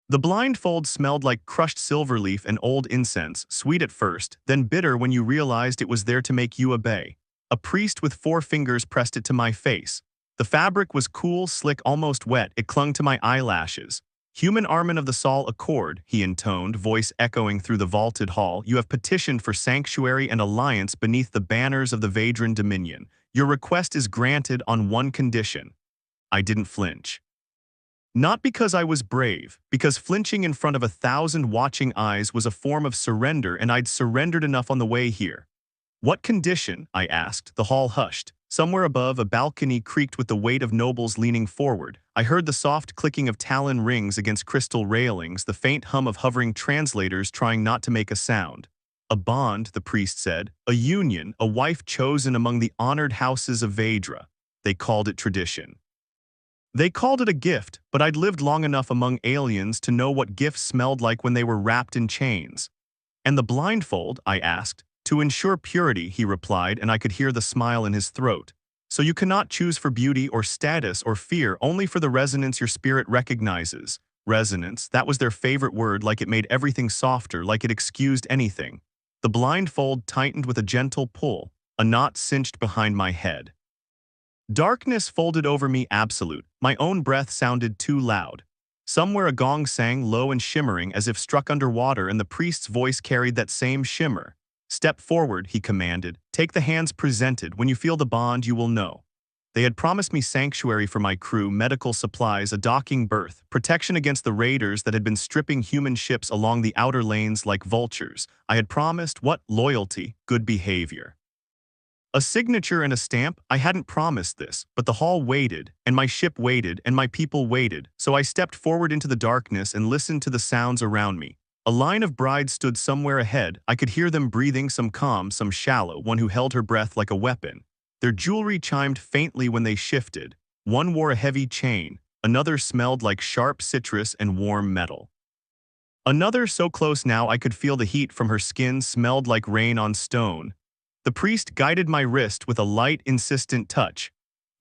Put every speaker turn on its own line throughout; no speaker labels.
The blindfold smelled like crushed silver leaf and old incense, sweet at first, then bitter when you realized it was there to make you obey. A priest with 4 fingers pressed it to my face. The fabric was cool, slick, almost wet. It clung to my eyelashes. Human Armin of the Saul Accord, he intoned, voice echoing through the vaulted hall, you have petitioned for sanctuary and alliance beneath the banners of the Vadran Dominion. Your request is granted on one condition. I didn't flinch. Not because I was brave, because flinching in front of 1,000 watching eyes was a form of surrender, and I'd surrendered enough on the way here. What condition? I asked. The hall hushed. Somewhere above, a balcony creaked with the weight of nobles leaning forward. I heard the soft clicking of talon rings against crystal railings, the faint hum of hovering translators trying not to make a sound. A bond, the priest said. A union, a wife chosen among the honored houses of Vedra. They called it tradition. They called it a gift, but I'd lived long enough among aliens to know what gifts smelled like when they were wrapped in chains. And the blindfold? I asked. To ensure purity, he replied, and I could hear the smile in his throat. So you cannot choose for beauty or status or fear, only for the resonance your spirit recognizes. Resonance, that was their favorite word, like it made everything softer, like it excused anything. The blindfold tightened with a gentle pull, a knot cinched behind my head. Darkness folded over me absolute. My own breath sounded too loud. Somewhere a gong sang low and shimmering as if struck underwater, and the priest's voice carried that same shimmer. Step forward, he commanded. Take the hands presented. When you feel the bond, you will know. They had promised me sanctuary for my crew, medical supplies, a docking berth, protection against the raiders that had been stripping human ships along the outer lanes like vultures. I had promised what? Loyalty, good behavior. A signature and a stamp? I hadn't promised this, but the hall waited, and my ship waited, and my people waited, so I stepped forward into the darkness and listened to the sounds around me. A line of brides stood somewhere ahead. I could hear them breathing, some calm, some shallow, one who held her breath like a weapon. Their jewelry chimed faintly when they shifted. One wore a heavy chain, another smelled like sharp citrus and warm metal. Another, so close now I could feel the heat from her skin, smelled like rain on stone. The priest guided my wrist with a light, insistent touch.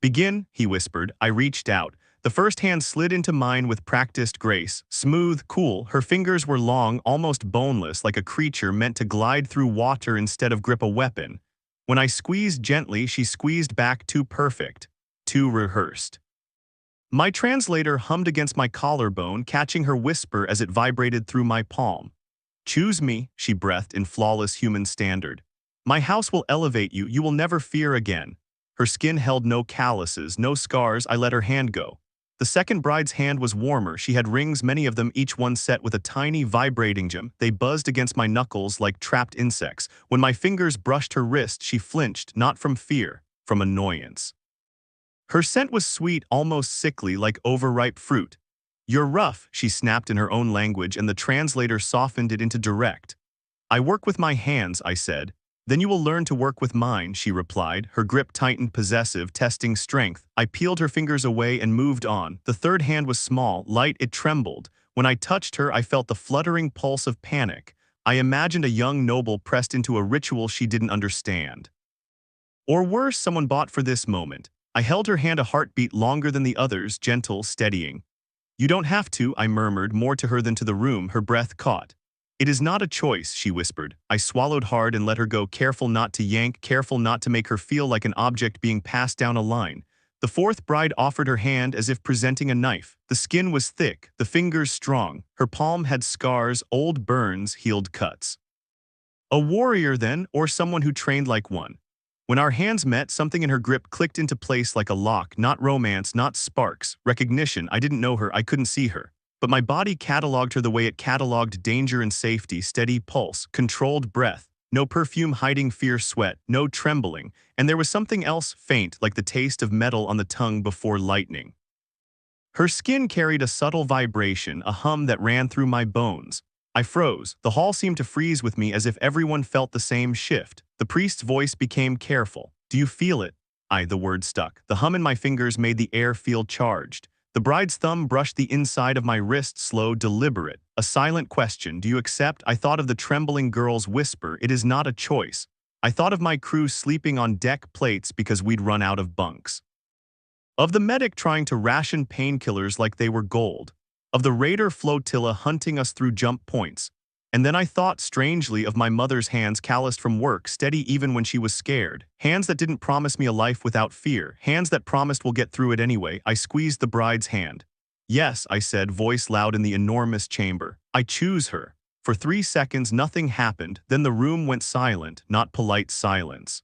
Begin, he whispered. I reached out. The first hand slid into mine with practiced grace, smooth, cool. Her fingers were long, almost boneless, like a creature meant to glide through water instead of grip a weapon. When I squeezed gently, she squeezed back, too perfect, too rehearsed. My translator hummed against my collarbone, catching her whisper as it vibrated through my palm. Choose me, she breathed in flawless human standard. My house will elevate you. You will never fear again. Her skin held no calluses, no scars. I let her hand go. The second bride's hand was warmer. She had rings, many of them, each one set with a tiny vibrating gem. They buzzed against my knuckles like trapped insects. When my fingers brushed her wrist, she flinched, not from fear, from annoyance. Her scent was sweet, almost sickly, like overripe fruit. You're rough, she snapped in her own language, and the translator softened it into direct. I work with my hands, I said. Then you will learn to work with mine, she replied, her grip tightened, possessive, testing strength. I peeled her fingers away and moved on. The third hand was small, light, it trembled. When I touched her, I felt the fluttering pulse of panic. I imagined a young noble pressed into a ritual she didn't understand. Or worse, someone bought for this moment. I held her hand a heartbeat longer than the others, gentle, steadying. You don't have to, I murmured, more to her than to the room. Her breath caught. It is not a choice, she whispered. I swallowed hard and let her go, careful not to yank, careful not to make her feel like an object being passed down a line. The fourth bride offered her hand as if presenting a knife. The skin was thick, the fingers strong. Her palm had scars, old burns, healed cuts. A warrior then, or someone who trained like one. When our hands met, something in her grip clicked into place like a lock, not romance, not sparks, recognition. I didn't know her, I couldn't see her. But my body cataloged her the way it cataloged danger and safety, steady pulse, controlled breath, no perfume hiding fierce sweat, no trembling, and there was something else, faint, like the taste of metal on the tongue before lightning. Her skin carried a subtle vibration, a hum that ran through my bones. I froze. The hall seemed to freeze with me as if everyone felt the same shift. The priest's voice became careful. Do you feel it? The word stuck. The hum in my fingers made the air feel charged. The bride's thumb brushed the inside of my wrist, slow, deliberate. A silent question. Do you accept? I thought of the trembling girl's whisper. It is not a choice. I thought of my crew sleeping on deck plates because we'd run out of bunks. Of the medic trying to ration painkillers like they were gold. of the raider flotilla hunting us through jump points. And then I thought strangely of my mother's hands calloused from work, steady even when she was scared. Hands that didn't promise me a life without fear. Hands that promised we'll get through it anyway. I squeezed the bride's hand. Yes, I said, voice loud in the enormous chamber. I choose her. For 3 seconds nothing happened, then the room went silent, not polite silence.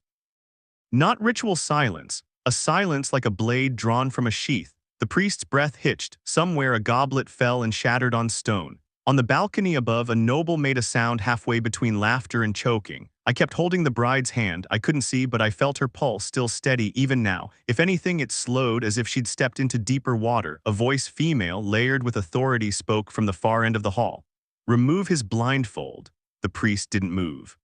Not ritual silence, a silence like a blade drawn from a sheath. The priest's breath hitched. Somewhere a goblet fell and shattered on stone. On the balcony above, a noble made a sound halfway between laughter and choking. I kept holding the bride's hand. I couldn't see, but I felt her pulse still steady even now. If anything, it slowed as if she'd stepped into deeper water. A voice, female, layered with authority, spoke from the far end of the hall. Remove his blindfold. The priest didn't move.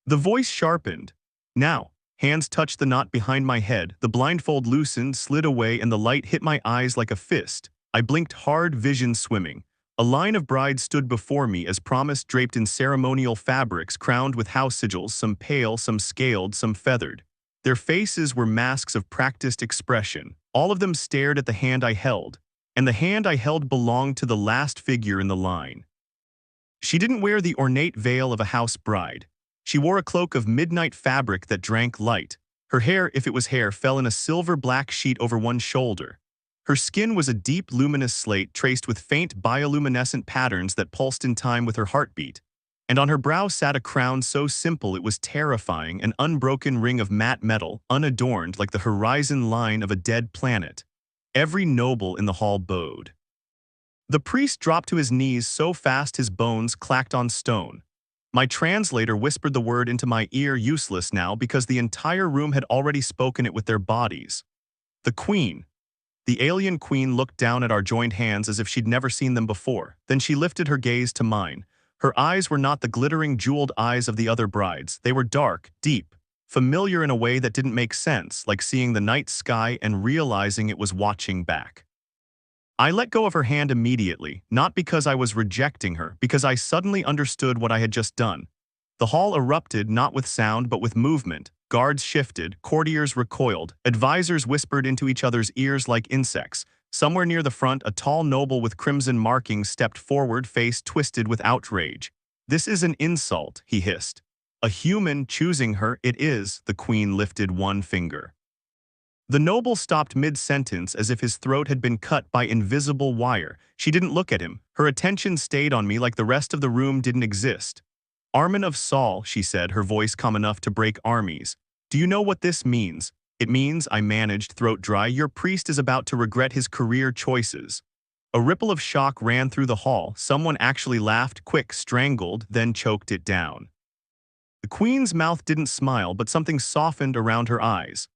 The voice sharpened. Now. Hands touched the knot behind my head. The blindfold loosened, slid away, and the light hit my eyes like a fist. I blinked hard, vision swimming. A line of brides stood before me as promised, draped in ceremonial fabrics, crowned with house sigils, some pale, some scaled, some feathered. Their faces were masks of practiced expression. All of them stared at the hand I held, and the hand I held belonged to the last figure in the line. She didn't wear the ornate veil of a house bride. She wore a cloak of midnight fabric that drank light. Her hair, if it was hair, fell in a silver-black sheet over one shoulder. Her skin was a deep, luminous slate traced with faint bioluminescent patterns that pulsed in time with her heartbeat. And on her brow sat a crown so simple it was terrifying, an unbroken ring of matte metal, unadorned like the horizon line of a dead planet. Every noble in the hall bowed. The priest dropped to his knees so fast his bones clacked on stone. My translator whispered the word into my ear, useless now because the entire room had already spoken it with their bodies. The queen. The alien queen looked down at our joined hands as if she'd never seen them before. Then she lifted her gaze to mine. Her eyes were not the glittering, jeweled eyes of the other brides. They were dark, deep, familiar in a way that didn't make sense, like seeing the night sky and realizing it was watching back. I let go of her hand immediately, not because I was rejecting her, because I suddenly understood what I had just done. The hall erupted not with sound but with movement. Guards shifted, courtiers recoiled, advisors whispered into each other's ears like insects. Somewhere near the front, a tall noble with crimson markings stepped forward, face twisted with outrage. "This is an insult," he hissed. "A human choosing her, it is," the queen lifted one finger. The noble stopped mid-sentence as if his throat had been cut by invisible wire. She didn't look at him. Her attention stayed on me like the rest of the room didn't exist. "Armin of Saul," she said, her voice calm enough to break armies. "Do you know what this means?" "It means," I managed, throat dry, "your priest is about to regret his career choices." A ripple of shock ran through the hall. Someone actually laughed, quick, strangled, then choked it down. The queen's mouth didn't smile, but something softened around her eyes.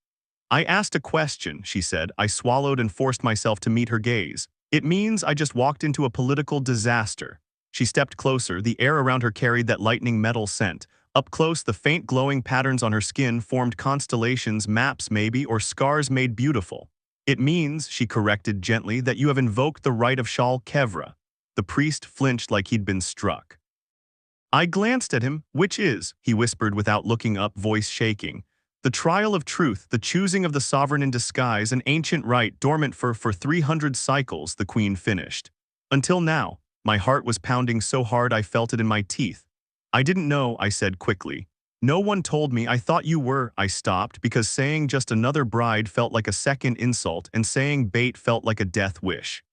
"I asked a question," she said. I swallowed and forced myself to meet her gaze. "It means I just walked into a political disaster." She stepped closer. The air around her carried that lightning metal scent. Up close, the faint glowing patterns on her skin formed constellations, maps maybe, or scars made beautiful. "It means," she corrected gently, "that you have invoked the right of Shal Kevra." The priest flinched like he'd been struck. I glanced at him. "Which is?" he whispered without looking up, voice shaking. "The trial of truth, the choosing of the sovereign in disguise, an ancient rite dormant for 300 cycles," the queen finished. "Until now." My heart was pounding so hard I felt it in my teeth. "I didn't know," I said quickly. "No one told me. I thought you were." I stopped because saying just another bride felt like a second insult and saying bait felt like a death wish.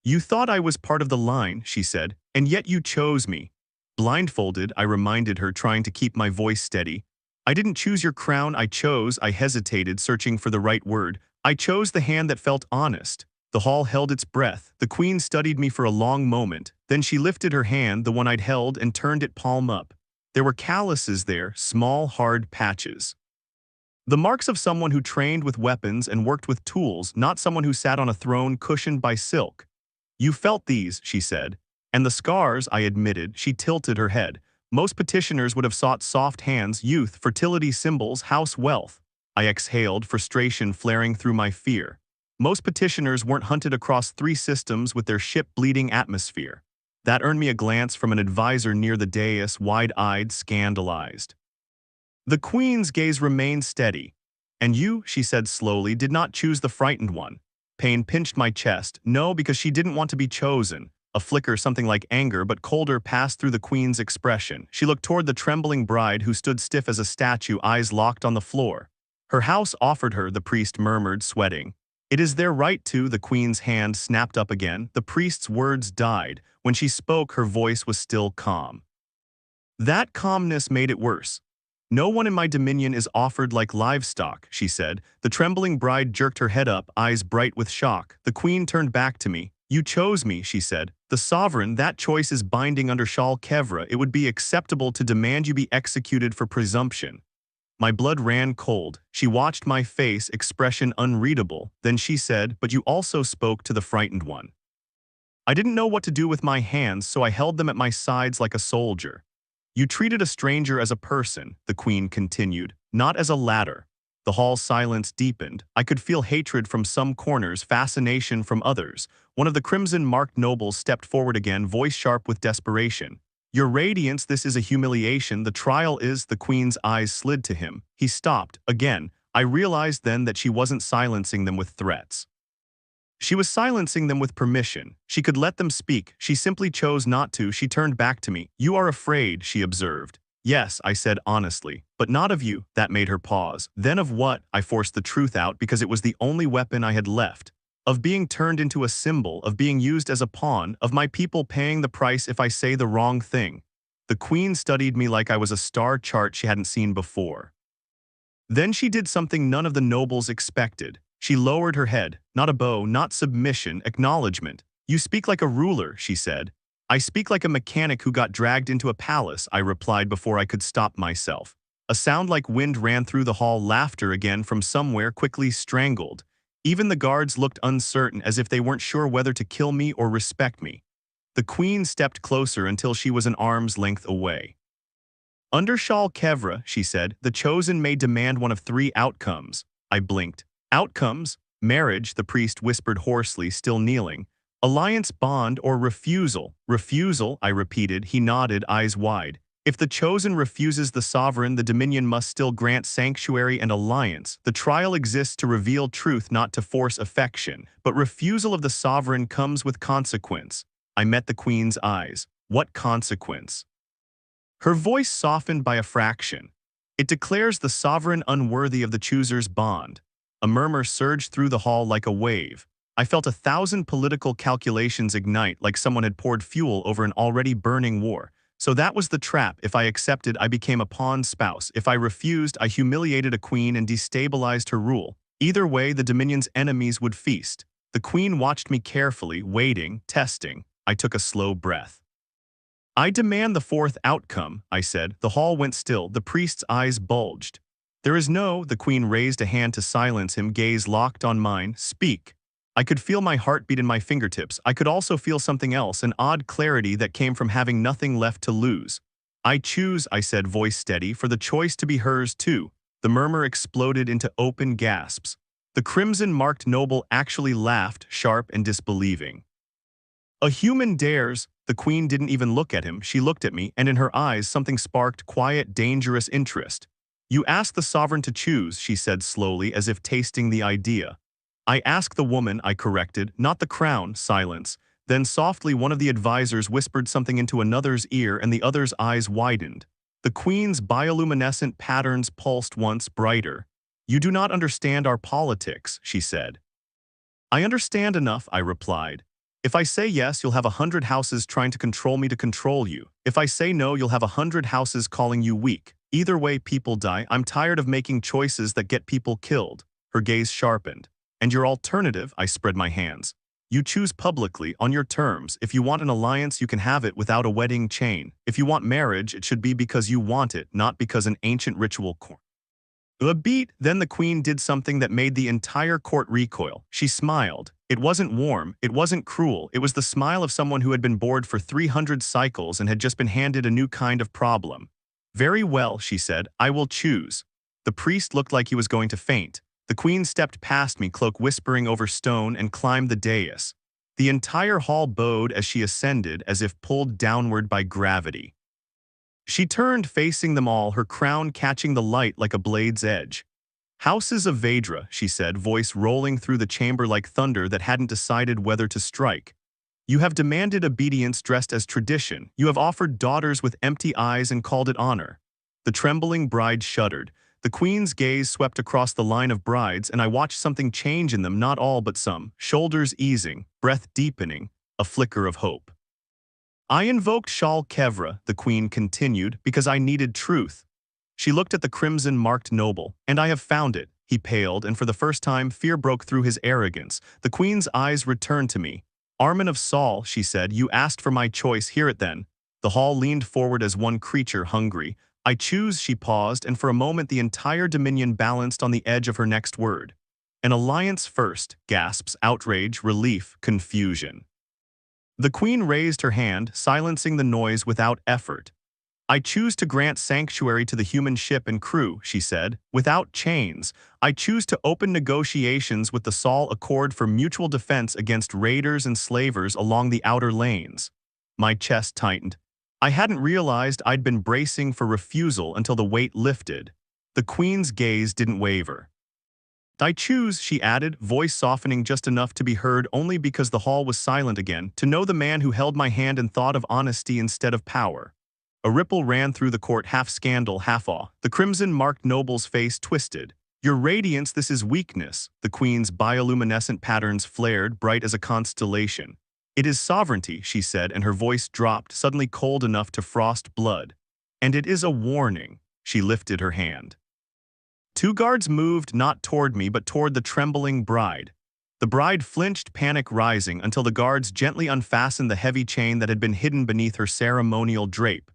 "You thought I was part of the line," she said, "and yet you chose me." "Blindfolded," I reminded her, trying to keep my voice steady. "I didn't choose your crown, I hesitated, searching for the right word. "I chose the hand that felt honest." The hall held its breath. The queen studied me for a long moment. Then she lifted her hand, the one I'd held, and turned it palm up. There were calluses there, small, hard patches. The marks of someone who trained with weapons and worked with tools, not someone who sat on a throne cushioned by silk. "You felt these," she said. "And the scars," I admitted. She tilted her head. "Most petitioners would have sought soft hands, youth, fertility symbols, house wealth." I exhaled, frustration flaring through my fear. Most petitioners weren't hunted across 3 systems with their ship-bleeding atmosphere. That earned me a glance from an advisor near the dais, wide-eyed, scandalized. The queen's gaze remained steady. "And you," she said slowly, "did not choose the frightened one. Pain pinched my chest. No, because she didn't want to be chosen. A flicker, something like anger but colder, passed through the queen's expression. She looked toward the trembling bride who stood stiff as a statue, eyes locked on the floor. Her house offered her, the priest murmured, sweating. It is their right to, the queen's hand snapped up again. The priest's words died. When she spoke, her voice was still calm. That calmness made it worse. No one in my dominion is offered like livestock, she said. The trembling bride jerked her head up, eyes bright with shock. The queen turned back to me. You chose me, she said. The sovereign, that choice is binding under Shal Kevra. It would be acceptable to demand you be executed for presumption. My blood ran cold. She watched my face, expression unreadable. Then she said, but you also spoke to the frightened one. I didn't know what to do with my hands, so I held them at my sides like a soldier. You treated a stranger as a person, the queen continued, not as a ladder. The hall's silence deepened. I could feel hatred from some corners, fascination from others. One of the crimson-marked nobles stepped forward again, voice sharp with desperation. Your radiance, this is a humiliation. The trial is, the queen's eyes slid to him. He stopped. Again, I realized then that she wasn't silencing them with threats. She was silencing them with permission. She could let them speak. She simply chose not to. She turned back to me. You are afraid, she observed. Yes, I said honestly, but not of you. That made her pause. Then of what? I forced the truth out because it was the only weapon I had left. Of being turned into a symbol, of being used as a pawn, of my people paying the price if I say the wrong thing. The queen studied me like I was a star chart she hadn't seen before. Then she did something none of the nobles expected. She lowered her head. Not a bow, not submission, acknowledgement. You speak like a ruler, she said. I speak like a mechanic who got dragged into a palace, I replied before I could stop myself. A sound like wind ran through the hall, laughter again from somewhere, quickly strangled. Even the guards looked uncertain, as if they weren't sure whether to kill me or respect me. The queen stepped closer until she was an arm's length away. Under Shal Kevra, she said, the chosen may demand one of three outcomes. I blinked. Outcomes? Marriage, the priest whispered hoarsely, still kneeling. Alliance, bond, or refusal? Refusal, I repeated. He nodded, eyes wide. If the chosen refuses the sovereign, the dominion must still grant sanctuary and alliance. The trial exists to reveal truth, not to force affection. But refusal of the sovereign comes with consequence. I met the queen's eyes. What consequence? Her voice softened by a fraction. It declares the sovereign unworthy of the chooser's bond. A murmur surged through the hall like a wave. I felt 1,000 political calculations ignite, like someone had poured fuel over an already burning war. So that was the trap. If I accepted, I became a pawn spouse. If I refused, I humiliated a queen and destabilized her rule. Either way, the dominion's enemies would feast. The queen watched me carefully, waiting, testing. I took a slow breath. I demand the fourth outcome, I said. The hall went still. The priest's eyes bulged. There is no, the queen raised a hand to silence him, gaze locked on mine. Speak. I could feel my heartbeat in my fingertips. I could also feel something else, an odd clarity that came from having nothing left to lose. I choose, I said, voice steady, for the choice to be hers too. The murmur exploded into open gasps. The crimson-marked noble actually laughed, sharp and disbelieving. A human dares. The queen didn't even look at him. She looked at me, and in her eyes something sparked quiet, dangerous interest. You ask the sovereign to choose, she said slowly, as if tasting the idea. I ask the woman, I corrected, not the crown. Silence. Then softly one of the advisors whispered something into another's ear, and the other's eyes widened. The queen's bioluminescent patterns pulsed once brighter. You do not understand our politics, she said. I understand enough, I replied. If I say yes, you'll have 100 houses trying to control me to control you. If I say no, you'll have 100 houses calling you weak. Either way, people die. I'm tired of making choices that get people killed. Her gaze sharpened. And your alternative? I spread my hands. You choose publicly, on your terms. If you want an alliance, you can have it without a wedding chain. If you want marriage, it should be because you want it, not because an ancient ritual. A beat, then the queen did something that made the entire court recoil. She smiled. It wasn't warm, it wasn't cruel, it was the smile of someone who had been bored for 300 cycles and had just been handed a new kind of problem. Very well, she said, I will choose. The priest looked like he was going to faint. The queen stepped past me, cloak whispering over stone, and climbed the dais. The entire hall bowed as she ascended, as if pulled downward by gravity. She turned, facing them all, her crown catching the light like a blade's edge. Houses of Vedra, she said, voice rolling through the chamber like thunder that hadn't decided whether to strike. You have demanded obedience dressed as tradition. You have offered daughters with empty eyes and called it honor. The trembling bride shuddered. The queen's gaze swept across the line of brides, and I watched something change in them, not all but some. Shoulders easing, breath deepening, a flicker of hope. I invoked Shal Kevra, the queen continued, because I needed truth. She looked at the crimson-marked noble, and I have found it. He paled, and for the first time, fear broke through his arrogance. The queen's eyes returned to me. Armin of Saul, she said, you asked for my choice, hear it then. The hall leaned forward as one creature hungry. I choose, she paused, and for a moment the entire dominion balanced on the edge of her next word. An alliance first, gasps, outrage, relief, confusion. The queen raised her hand, silencing the noise without effort. I choose to grant sanctuary to the human ship and crew, she said, without chains. I choose to open negotiations with the Saul Accord for mutual defense against raiders and slavers along the outer lanes. My chest tightened. I hadn't realized I'd been bracing for refusal until the weight lifted. The queen's gaze didn't waver. I choose, she added, voice softening just enough to be heard only because the hall was silent again, to know the man who held my hand and thought of honesty instead of power. A ripple ran through the court, half scandal, half awe. The crimson-marked noble's face twisted. Your radiance, this is weakness. The queen's bioluminescent patterns flared, bright as a constellation. It is sovereignty, she said, and her voice dropped, suddenly cold enough to frost blood. And it is a warning. She lifted her hand. Two guards moved not toward me but toward the trembling bride. The bride flinched, panic rising, until the guards gently unfastened the heavy chain that had been hidden beneath her ceremonial drape.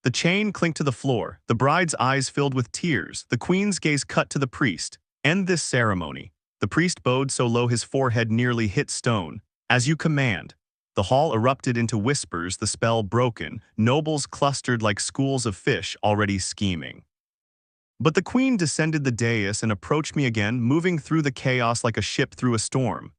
The chain clinked to the floor, the bride's eyes filled with tears, the queen's gaze cut to the priest. End this ceremony. The priest bowed so low his forehead nearly hit stone. As you command. The hall erupted into whispers, the spell broken, nobles clustered like schools of fish already scheming. But the queen descended the dais and approached me again, moving through the chaos like a ship through a storm.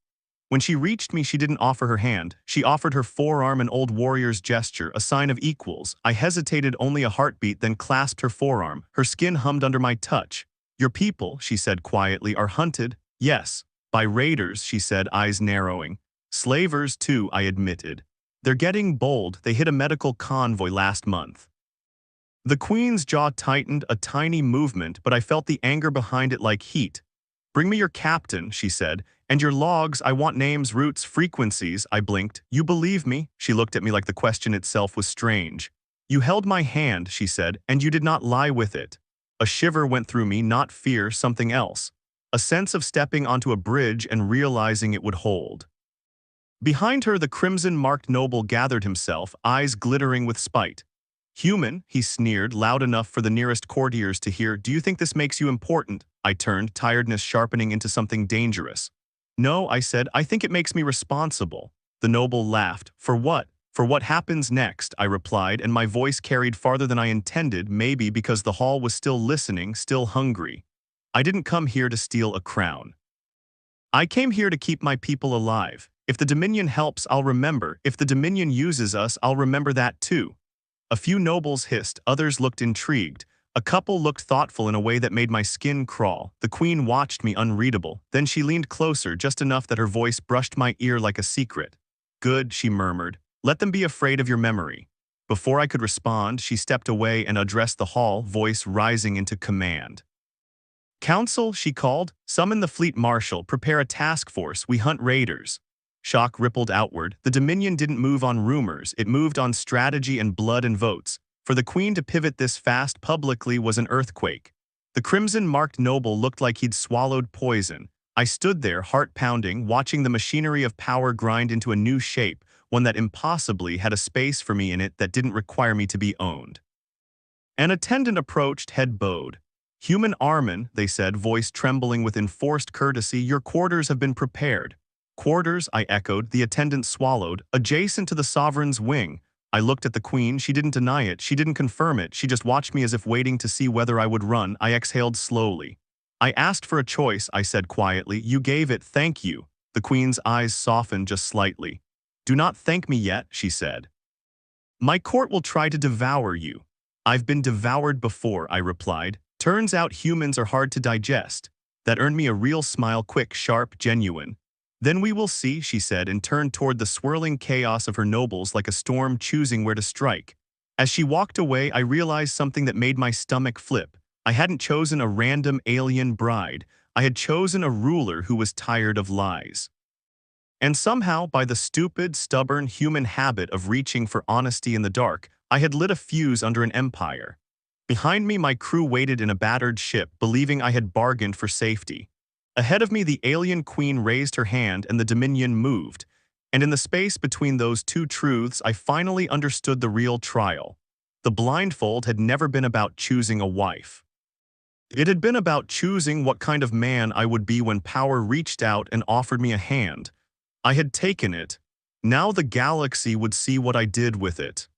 When she reached me, she didn't offer her hand. She offered her forearm, an old warrior's gesture, a sign of equals. I hesitated only a heartbeat, then clasped her forearm. Her skin hummed under my touch. Your people, she said quietly, are hunted. Yes. By raiders, she said, eyes narrowing. Slavers, too, I admitted. They're getting bold. They hit a medical convoy last month. The queen's jaw tightened, a tiny movement, but I felt the anger behind it like heat. Bring me your captain, she said, and your logs. I want names, routes, frequencies. I blinked. You believe me? She looked at me like the question itself was strange. You held my hand, she said, and you did not lie with it. A shiver went through me, not fear, something else. A sense of stepping onto a bridge and realizing it would hold. Behind her, the crimson-marked noble gathered himself, eyes glittering with spite. Human, he sneered, loud enough for the nearest courtiers to hear. Do you think this makes you important? I turned, tiredness sharpening into something dangerous. No, I said, I think it makes me responsible. The noble laughed. For what? For what happens next, I replied, and my voice carried farther than I intended, maybe because the hall was still listening, still hungry. I didn't come here to steal a crown. I came here to keep my people alive. If the Dominion helps, I'll remember. If the Dominion uses us, I'll remember that too. A few nobles hissed, others looked intrigued. A couple looked thoughtful in a way that made my skin crawl. The queen watched me unreadable. Then she leaned closer, just enough that her voice brushed my ear like a secret. Good, she murmured. Let them be afraid of your memory. Before I could respond, she stepped away and addressed the hall, voice rising into command. Council, she called. Summon the fleet marshal. Prepare a task force. We hunt raiders. Shock rippled outward. The Dominion didn't move on rumors. It moved on strategy and blood and votes. For the queen to pivot this fast publicly was an earthquake. The crimson-marked noble looked like he'd swallowed poison. I stood there, heart pounding, watching the machinery of power grind into a new shape, one that impossibly had a space for me in it that didn't require me to be owned. An attendant approached, head bowed. Human Armin, they said, voice trembling with enforced courtesy, your quarters have been prepared. Quarters, I echoed. The attendant swallowed. Adjacent to the sovereign's wing. I looked at the queen. She didn't deny it. She didn't confirm it. She just watched me as if waiting to see whether I would run. I exhaled slowly. I asked for a choice, I said quietly. You gave it, thank you. The queen's eyes softened just slightly. Do not thank me yet, she said. My court will try to devour you. I've been devoured before, I replied. Turns out humans are hard to digest. That earned me a real smile, quick, sharp, genuine. Then we will see, she said, and turned toward the swirling chaos of her nobles like a storm choosing where to strike. As she walked away, I realized something that made my stomach flip. I hadn't chosen a random alien bride. I had chosen a ruler who was tired of lies. And somehow, by the stupid, stubborn human habit of reaching for honesty in the dark, I had lit a fuse under an empire. Behind me, my crew waited in a battered ship, believing I had bargained for safety. Ahead of me, the alien queen raised her hand and the Dominion moved. And in the space between those two truths, I finally understood the real trial. The blindfold had never been about choosing a wife. It had been about choosing what kind of man I would be when power reached out and offered me a hand. I had taken it. Now the galaxy would see what I did with it.